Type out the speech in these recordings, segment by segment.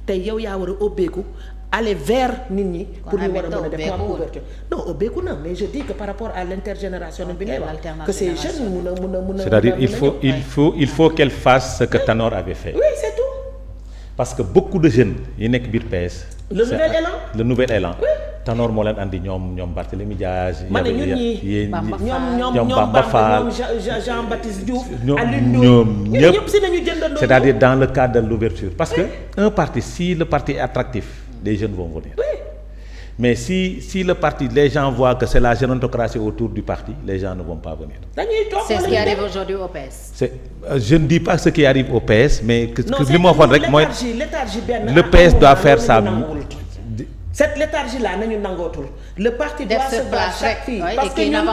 tey yow yaa war a ubbeeku aller vers nit ñi. pour ñu war a mën a def mu am ouverture non ubbeeku na mais je dis que par rapport à l'intergénérationnel bi ngay wax que ces jeunes mun a c'est-à-dire il faut qu'elle fasse ce que Tanor avait fait. oui c'est tout. parce que beaucoup de jeunes yi nekk biir PS. le nouvel élan. Oui. Tanor moo leen andi ñoom Barthélémy Diaz. ma ne ñun ñii ñoom Bamba Fall ñoom Jean-Baptiste Diouf. ñoom ñëpp si nañu jëndandoo. c'est-à-dire dans le cadre de l'ouverture parce que un parti si le parti est attractif les jeunes vont venir. Oui. Mais si le parti les gens voient que c'est la gérontocratie autour du parti les gens ne vont pas venir. C'est ce qui arrive aujourd'hui au PS. Je ne dis pas ce qui arrive au PS mais que li ma waxoon rek mooy léthargie benn le PS doit faire ça. cette léthargie là nañu nangootul le parti doit se battre chaque fille parce que ñun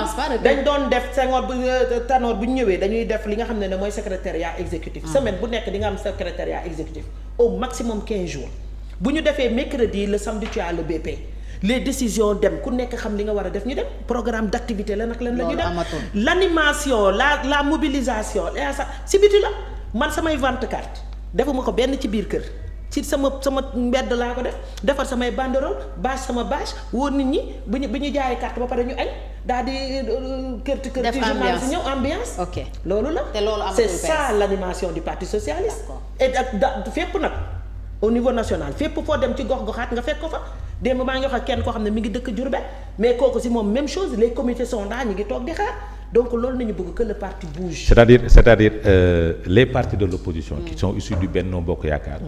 dañ doon def Senghor Tanor bu ñu ñëwee dañuy def li nga xam ne mooy secrétariat exécutif semaine bu nekk di nga am secrétariat exécutif au maximum 15 jours bu ñu defee mercredi le samedi tu as le BP les décisions dem ku nekk xam li nga war a def ñu dem programme d'activité la nag lan la ñu dem l'animation la mobilisation ça si biti la man samay vente carte defuma ko benn ci biir kër ci sama mbedd laa ko def defar samay banderole bâche sama bâche woo nit ñi bu ñu jaayee carte ba pare ñu añ daal di kër ci journaliste ñëw ambiance. ok loolu la te loolu c'est ça l'animation du parti socialiste. et ak fépp nag au niveau national fépp foo dem ci gox-goxaat nga fekk ko fa démb maa ngi wax ak kenn koo xam ne mi ngi dëkk Diourbel mais kooku si moom même chose les comités sont là ñu ngi toog di xaar donc loolu nañu bëgg que le parti bouge. c'est-à-dire les partis de l'opposition qui sont issus du Benno Bokk Yaakaar.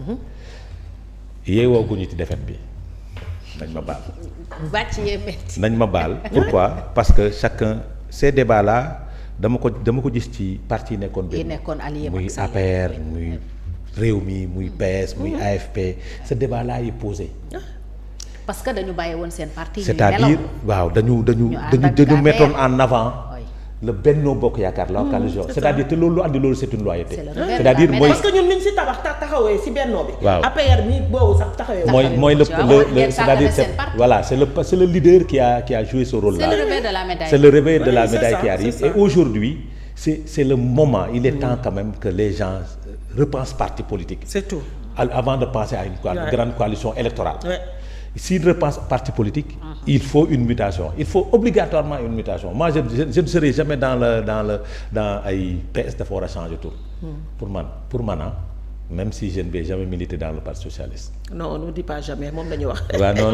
yeewoo guñu ci défaite bi nañ ma baal. nañ ma baal pourquoi parce que chacun ces débats là dama ko gis ci parti yi nekkoon benn muy APR muy Rewmi muy PS muy AFP ce débat là est posé. parce que dañu bàyyi woon seen parti. c'est-à-dire waaw dañu mettoon en avant. le Benno Bokk Yaakaar la coalition c'est-à-dire te loolu lu andi loolu c'est une loyauté. c'est-à-dire mooy parce que ñun niñ si taxawee si Benno bi. waaw APR mi boobu sax taxawee. mooy le c'est-à-dire voilà c'est le leader qui a joué ce rôle là. c'est le revers de la médaille qui arrive et aujourd'hui c'est le moment il est temps quand même que les gens repensent parti politique. c'est tout. avant de penser à une grande coalition électorale. S'il repense parti politique, il faut une mutation. Il faut obligatoirement une mutation. Moi, je ne serai jamais dans ay PS dafa war a changer tour. Pour man même si je ne vais jamais militer dans le parti socialiste. Non, on ne dit pas jamais moom la ñu wax. waaw non.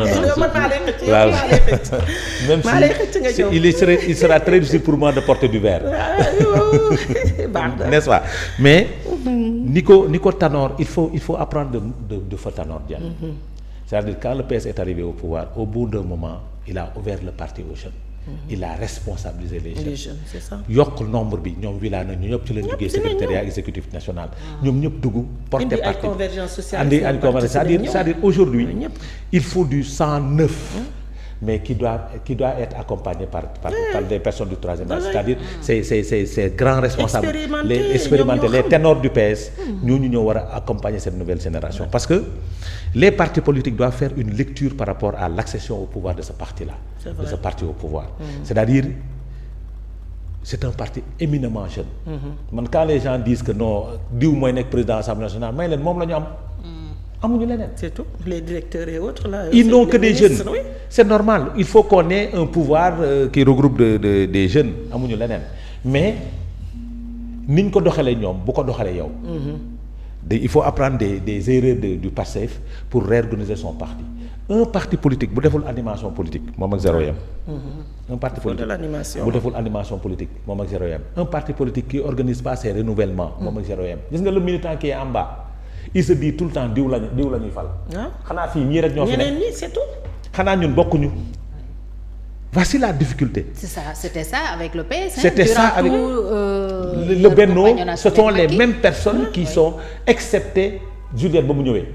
même si il sera très difficile pour moi de porter du verre. N'est-ce pas? Mais ni ko Tanor, il faut apprendre de feu Tanor Diagne. C'est-à-dire quand le PS est arrivé au pouvoir au bout d'un moment il a ouvert le parti aux jeunes. Il a responsabilisé les jeunes. C'est ça. yokk nombre bi ñoom Wilane ñu ñëpp ci leen duggee secrétariat exécutif national. ñoom ñëpp dugg porter parti indi ay convergence sociale. andi ay convergence c'est-à-dire aujourd'hui il faut du sang neuf. mais qui doit être accompagné par des personnes du troisième âge. C'est-à-dire ces grands responsables expérimentés les ténors du PS ñooñu ñoo war a accompagner cette nouvelle génération parce que les partis politiques doivent faire une lecture par rapport à l'accession au pouvoir de ce parti-là, de ce parti au pouvoir. C'est-à-dire c'est un parti éminemment jeune. Man quand les gens disent que non diw mooy nekk président de l'Assemblée nationale may leen moom la ñu am. amuñu leneen. C'est tout. Les directeurs et autres là. Ils n'ont que des jeunes. Oui. C'est normal. Il faut qu'on ait un pouvoir qui regroupe des jeunes. amuñu leneen mais niñ ko doxalee ñoom bu ko doxalee yow. il faut apprendre des erreurs du PASTEF pour réorganiser son parti. Un parti politique bu deful animation politique moom ak zéro yam. Un parti politique bu deful animation politique moom ak zéro yam. Un parti politique qui organise pas ses renouvellements moom ak zéro yam. Gis nga le militant qui est en bas. Il se dit tout le temps diw la ñuy fal. xanaa fii ñii rek ñoo fi nekk ñeneen ñi c'est tout. xanaa ñun bokkuñu. Voici la difficulté. C'est ça, c'était ça avec le PS. C'était ça avec le Benno. Ce sont les mêmes personnes qui sont excepté Juliette ba mu ñëwee.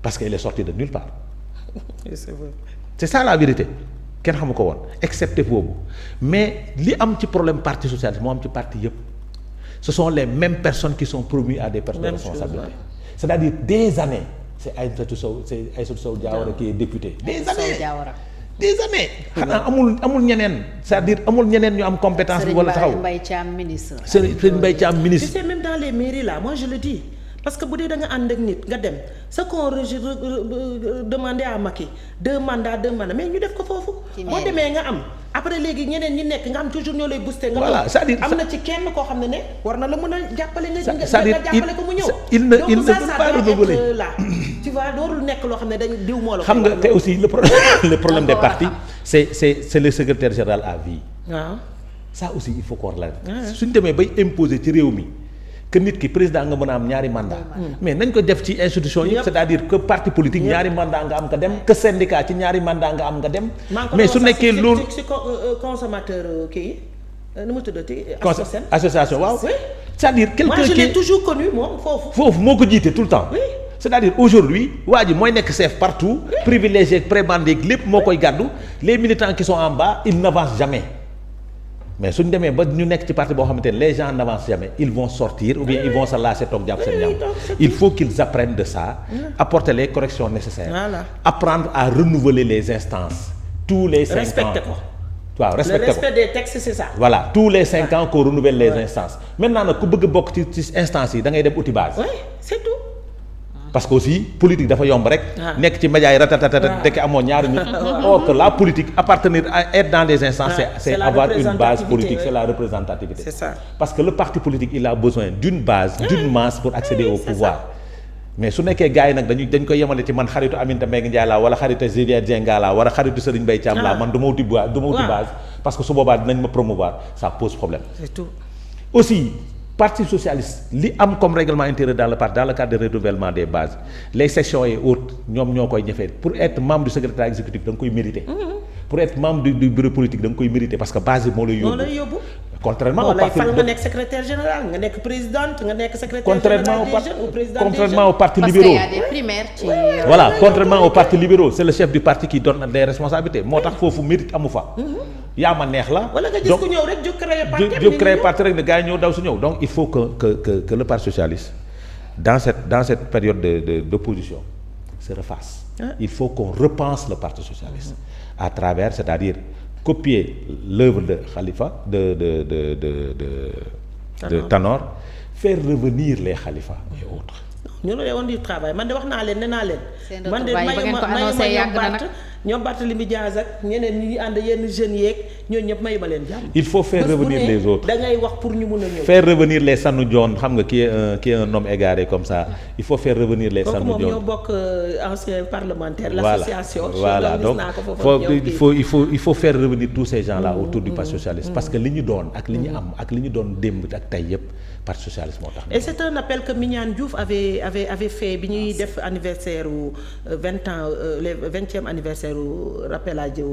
Parce qu'elle est sortie de nulle part. C'est ça la vérité. kenn xamu ko woon excepté boobu mais li am ci problème parti socialiste moo am ci parti yëpp. Ce sont les mêmes personnes qui sont promues à des postes de responsabilité. C'est-à-dire des années. C'est Aïssatou Sow Diawara qui est député. Des années. xanaa amul ñeneen. C'est-à-dire amul ñeneen ñu am compétence bi wala taxaw. Serigne Mbaye Thiam ministre. Serigne Mbaye Thiam ministre. Tu sais même dans les mairies là moi je le dis parce que bu dee da nga ànd ak nit nga dem ce qu'on demandé à Macky 2 mandats mais ñu def ko foofu. boo demee nga am après léegi ñeneen ñi nekk nga am toujours ñoo lay booster. nga voilà c'est-à-dire am na ci kenn koo xam ne war na la mën a jàppale nga c'est-à-dire ko mu ñëw. il ne peut pas renouveler là tu vois doorul nekk loo xam ne dañu diw moo la. xam nga te aussi le problème des partis c'est le secrétaire général à vie. waaw ça aussi il faut qu'on la suñ demee bay imposer ci réew mi que nit ki président nga mën a am ñaari mandat mais nañ ko def ci institution yi c'est-à-dire que parti politique ñaari mandat nga am nga dem que syndicat ci ñaari mandat nga am nga dem mais su nekkee loolu ci consommateur kii nu mu tuddati association waaw c'est-à-dire quelqu'un qui est toujours connu moom foofu moo ko jiite tout le temps c'est-à-dire aujourd'hui waa ji mooy nekk chef partout privilégié prébendé lépp moo koy gàddu les militants qui sont en bas ils n'avancent jamais mais suñ demee ba ñu nekk ci parti boo xamante ne les gens n'avancent jamais ils vont sortir ou bien ils vont se lasser toog jàpp seen ñam il faut qu'ils apprennent de ça apporter les corrections nécessaires apprendre à renouveler les instances tous les 5 ans respecter ko waaw respecter ko le respect des textes c'est ça voilà tous les 5 ans qu'on renouvelle les instances maintenant nag ku bëgg a bokk ci instances yi da ngay dem uti base c'est tout parce que aussi politique dafa yomb rek. nekk ci média yi ratatata dekk amoo ñaari nit. or que la politique appartenir à être dans des instances. c'est avoir une base politique c'est la représentativité. C'est ça. Parce que le parti politique il a besoin d'une base d'une masse pour accéder au pouvoir. mais su nekkee gars yi nag dañ koy yemale ci man xaritu Aminata Mbengue Ndiaye laa wala xaritu Viviane Dienga laa wala xaritu Serigne Mbaye Thiam laa man du ma uti base parce que su boobaa dinañ ma promouvoir ça pose problème. C'est tout. Aussi. Parti socialiste li am comme règlement intérieur dans le parti dans le cadre de renouvellement des bases les sections et autres ñoom ñoo koy ñëfee pour être membre du secrétariat exécutif da nga koy mériter. pour être membre du bureau politique da nga koy mériter parce que base bi moo lay yóbbu. contrairement au parti nga nekk secrétaire général nga nekk présidente nga nekk secrétaire général des jeunes ou président des jeunes. contrairement aux partis libéraux parce qu'il y a des primaires ci. voilà contrairement aux partis libéraux c'est le chef du parti qui donne des responsabilités moo tax foofu mérite amu fa. yaa ma neex la. wala nga gis ku ñëw rek jóg créer parti rek ne gars yi ñëw daw su ñëw donc il faut que le parti socialiste dans cette période d'opposition se refasse. Il faut qu'on repense le parti socialiste à travers c'est-à-dire copier l'œuvre de Khalifa de Tanor faire revenir les Khalifa et autres. ñu ne woon di travail man de wax naa leen nee naa leen. man de mayuma ñoom Barthélémy Dias ak ñeneen ñi ànd yenn jeunes yeeg ñooñu ñëpp mayuma leen jàmm. il faut faire revenir les autres da ngay wax pour ñu mun a ñëw. faire revenir les Sanu Dione xam nga qui est un homme égaré comme ça il faut faire revenir les Sanu Dione. kooku moom ñoo bokk ancien parlementaire. voilà l'association. voilà donc il faut faire revenir tous ces gens là autour du parti socialiste. parce que li ñu doon ak li ñu am ak li ñu doon démb ak tey yëpp parti socialiste moo tax. et c'est un appel que Mignane Diouf avait fait bi ñuy def anniversaire u 20 ans les 20e anniversaire u rappel à Dieu